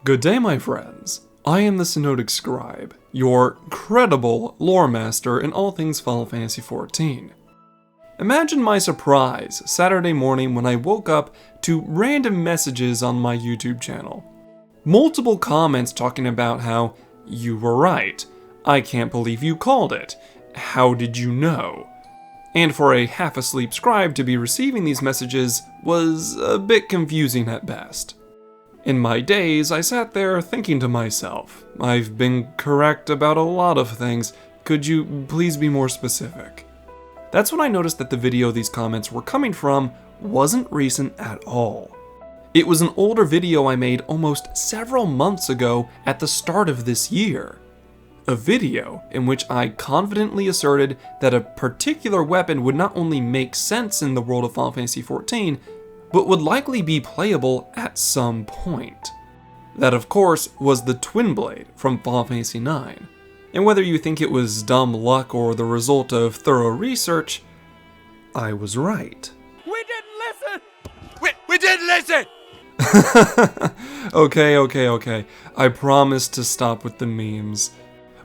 Good day, my friends. I am the Synodic Scribe, your credible lore master in all things Final Fantasy XIV. Imagine my surprise Saturday morning when I woke up to random messages on my YouTube channel. Multiple comments talking about how, you were right, I can't believe you called it, how did you know? And for a half-asleep scribe to be receiving these messages was a bit confusing at best. In my daze, I sat there thinking to myself, I've been correct about a lot of things, could you please be more specific? That's when I noticed that the video these comments were coming from wasn't recent at all. It was an older video I made almost several months ago at the start of this year. A video in which I confidently asserted that a particular weapon would not only make sense in the world of Final Fantasy XIV, but would likely be playable at some point. That, of course, was the Twin Blade from Final Fantasy IX. And whether you think it was dumb luck or the result of thorough research, I was right. We didn't listen! We didn't listen! Okay. I promise to stop with the memes.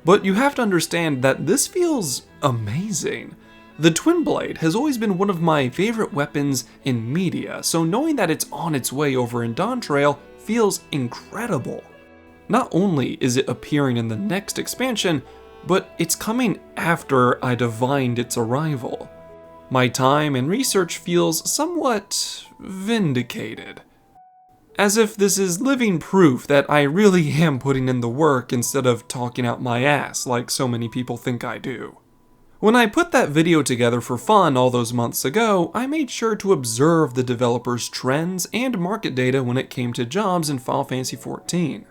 But you have to understand that this feels amazing. The Twin Blade has always been one of my favorite weapons in media, so knowing that it's on its way over in Dawntrail feels incredible. Not only is it appearing in the next expansion, but it's coming after I divined its arrival. My time and research feels somewhat vindicated. As if this is living proof that I really am putting in the work instead of talking out my ass like so many people think I do. When I put that video together for fun all those months ago, I made sure to observe the developers' trends and market data when it came to jobs in Final Fantasy XIV.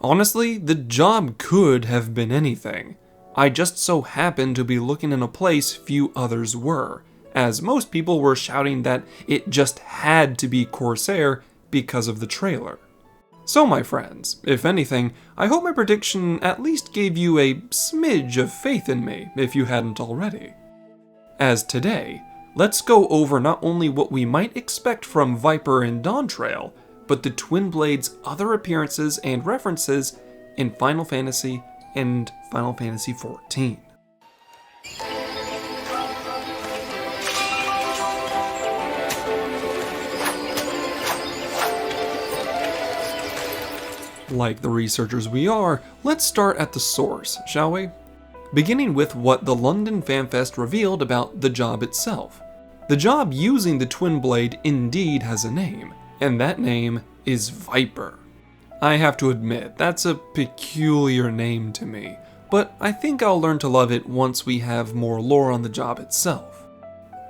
Honestly, the job could have been anything. I just so happened to be looking in a place few others were, as most people were shouting that it just had to be Corsair because of the trailer. So my friends, if anything, I hope my prediction at least gave you a smidge of faith in me, if you hadn't already. As today, let's go over not only what we might expect from Viper and Dawntrail, but the Twin Blade's other appearances and references in Final Fantasy and Final Fantasy XIV. Like the researchers we are, let's start at the source, shall we? Beginning with what the London FanFest revealed about the job itself. The job using the Twin Blade indeed has a name, and that name is Viper. I have to admit, that's a peculiar name to me, but I think I'll learn to love it once we have more lore on the job itself.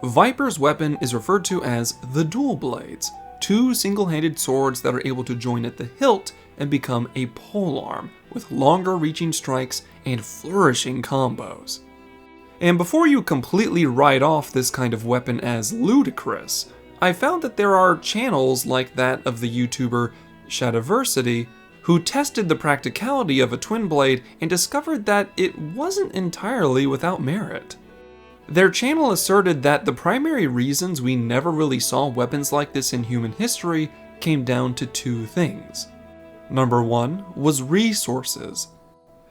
Viper's weapon is referred to as the Dual Blades, two single-handed swords that are able to join at the hilt and become a polearm with longer reaching strikes and flourishing combos. And before you completely write off this kind of weapon as ludicrous, I found that there are channels like that of the YouTuber Shadiversity who tested the practicality of a twin blade and discovered that it wasn't entirely without merit. Their channel asserted that the primary reasons we never really saw weapons like this in human history came down to two things. Number one was resources.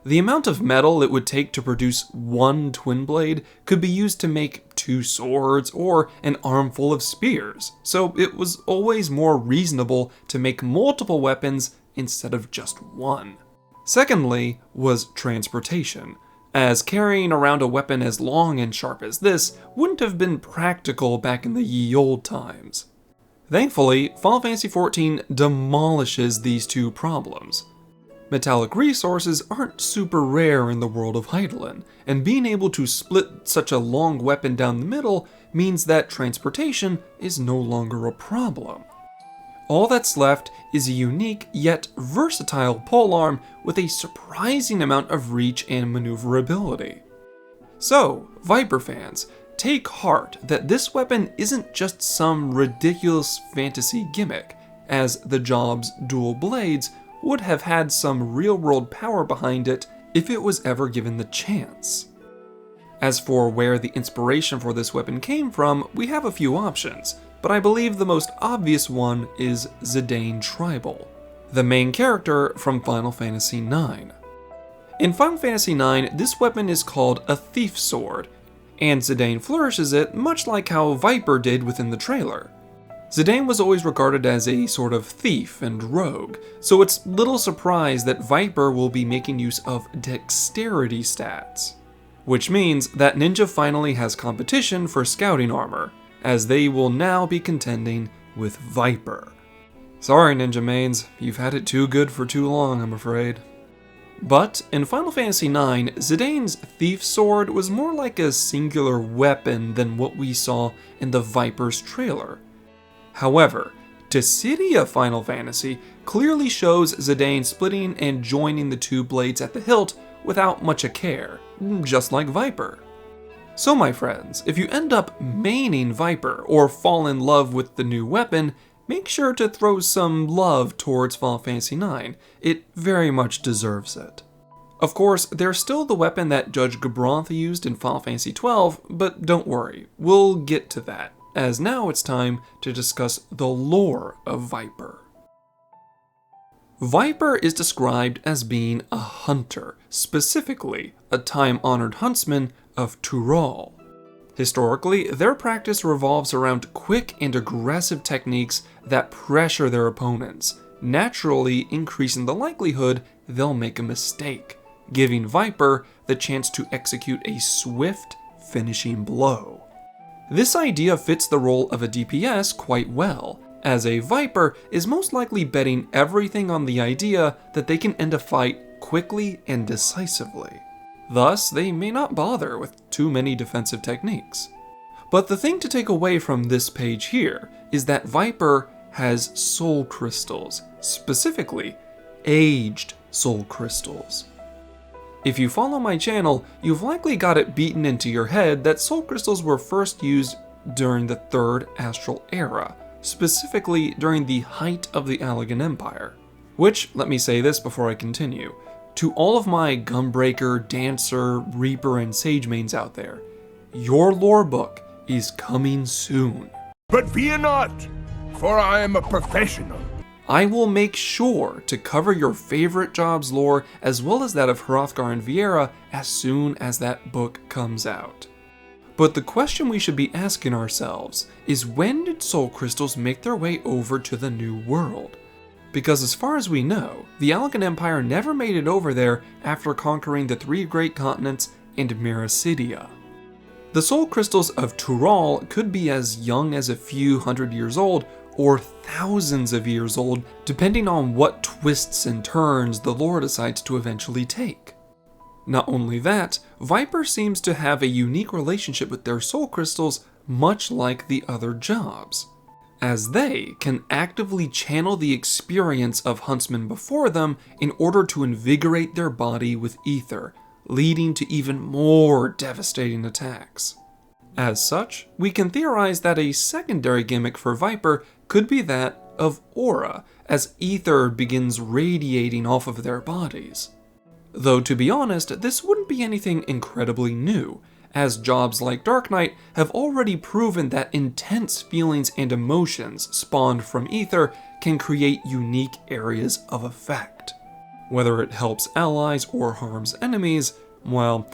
The amount of metal it would take to produce one twin blade could be used to make two swords or an armful of spears, so it was always more reasonable to make multiple weapons instead of just one. Secondly was transportation, as carrying around a weapon as long and sharp as this wouldn't have been practical back in the ye olde times. Thankfully, Final Fantasy XIV demolishes these two problems. Metallic resources aren't super rare in the world of Hydaelyn, and being able to split such a long weapon down the middle means that transportation is no longer a problem. All that's left is a unique yet versatile polearm with a surprising amount of reach and maneuverability. So, Viper fans, take heart that this weapon isn't just some ridiculous fantasy gimmick, as the job's dual blades would have had some real-world power behind it if it was ever given the chance. As for where the inspiration for this weapon came from, we have a few options, but I believe the most obvious one is Zidane Tribal. the main character from Final Fantasy IX. In Final Fantasy IX, this weapon is called a thief sword, and Zidane flourishes it much like how Viper did within the trailer. Zidane was always regarded as a sort of thief and rogue, so it's little surprise that Viper will be making use of dexterity stats. Which means that Ninja finally has competition for scouting armor, as they will now be contending with Viper. Sorry Ninja mains, you've had it too good for too long, I'm afraid. But in Final Fantasy IX, Zidane's thief sword was more like a singular weapon than what we saw in the Viper's trailer. However, Dissidia Final Fantasy clearly shows Zidane splitting and joining the two blades at the hilt without much a care, just like Viper. So my friends, if you end up maining Viper or fall in love with the new weapon, make sure to throw some love towards Final Fantasy IX. It very much deserves it. Of course, there's still the weapon that Judge Gabranth used in Final Fantasy XII, but don't worry, we'll get to that, as now it's time to discuss the lore of Viper. Viper is described as being a hunter, specifically a time-honored huntsman of Tural. Historically, their practice revolves around quick and aggressive techniques that pressure their opponents, naturally increasing the likelihood they'll make a mistake, giving Viper the chance to execute a swift, finishing blow. This idea fits the role of a DPS quite well, as a Viper is most likely betting everything on the idea that they can end a fight quickly and decisively. Thus, they may not bother with too many defensive techniques. But the thing to take away from this page here is that Viper has soul crystals, specifically aged soul crystals. If you follow my channel, you've likely got it beaten into your head that soul crystals were first used during the Third Astral Era, specifically during the height of the Allegan Empire. Which, let me say this before I continue, to all of my Gunbreaker, Dancer, Reaper, and Sage mains out there, your lore book is coming soon. But fear not, for I am a professional. I will make sure to cover your favorite job's lore as well as that of Hrothgar and Viera as soon as that book comes out. But the question we should be asking ourselves is, when did soul crystals make their way over to the New World? Because as far as we know, the Allegan Empire never made it over there after conquering the 3 great continents and Miracidia. The soul crystals of Tural could be as young as a few hundred years old or thousands of years old, depending on what twists and turns the lore decides to eventually take. Not only that, Viper seems to have a unique relationship with their soul crystals, much like the other jobs, as they can actively channel the experience of huntsmen before them in order to invigorate their body with ether, leading to even more devastating attacks. As such, we can theorize that a secondary gimmick for Viper could be that of aura, as ether begins radiating off of their bodies. Though to be honest, this wouldn't be anything incredibly new, as jobs like Dark Knight have already proven that intense feelings and emotions spawned from ether can create unique areas of effect. Whether it helps allies or harms enemies, well,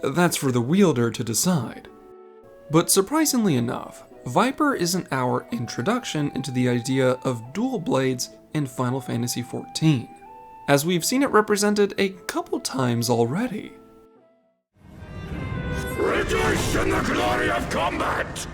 that's for the wielder to decide. But surprisingly enough, Viper isn't our introduction into the idea of dual blades in Final Fantasy XIV, as we've seen it represented a couple times already. Rejoice in the glory of combat!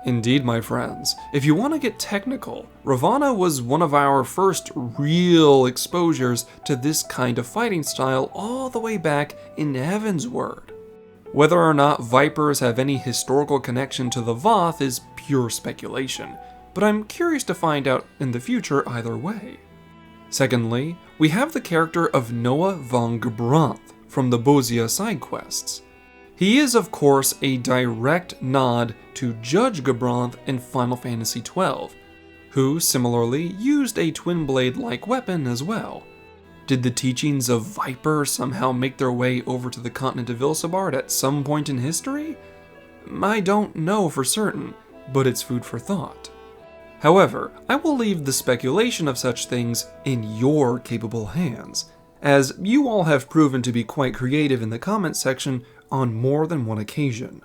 Indeed, my friends, if you want to get technical, Ravana was one of our first real exposures to this kind of fighting style all the way back in Heaven's Word. Whether or not Vipers have any historical connection to the Voth is pure speculation, but I'm curious to find out in the future either way. Secondly, we have the character of Noah von Gabranth from the Bozia side quests. He is, of course, a direct nod to Judge Gabranth in Final Fantasy XII, who similarly used a twin blade-like weapon as well. Did the teachings of Viper somehow make their way over to the continent of Ilsabard at some point in history? I don't know for certain, but it's food for thought. However, I will leave the speculation of such things in your capable hands, as you all have proven to be quite creative in the comments section on more than one occasion.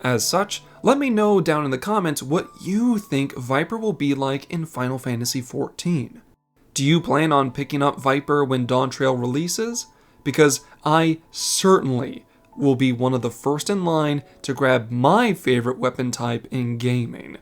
As such, let me know down in the comments what you think Viper will be like in Final Fantasy XIV. Do you plan on picking up Viper when Dawntrail releases? Because I certainly will be one of the first in line to grab my favorite weapon type in gaming.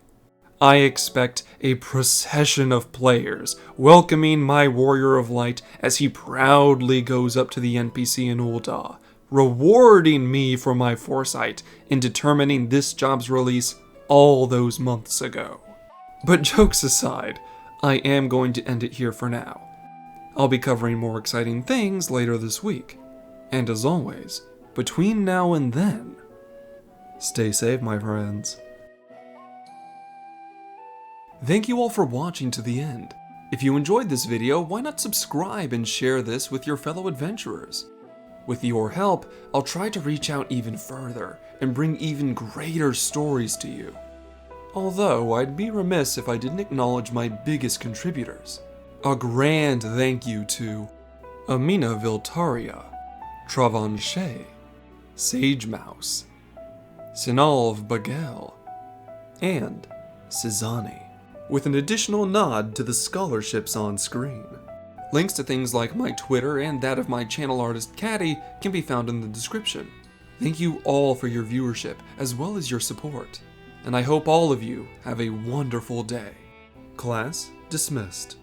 I expect a procession of players welcoming my Warrior of Light as he proudly goes up to the NPC in Ul'dah, rewarding me for my foresight in determining this job's release all those months ago. But jokes aside, I am going to end it here for now. I'll be covering more exciting things later this week. And as always, between now and then, stay safe, my friends. Thank you all for watching to the end. If you enjoyed this video, why not subscribe and share this with your fellow adventurers? With your help, I'll try to reach out even further and bring even greater stories to you. Although, I'd be remiss if I didn't acknowledge my biggest contributors. A grand thank you to Amina Viltaria, Travan Shea, Sage Mouse, Sinalv Bagel, and Sizani, with an additional nod to the scholarships on screen. Links to things like my Twitter and that of my channel artist Caddy can be found in the description. Thank you all for your viewership as well as your support, and I hope all of you have a wonderful day. Class dismissed.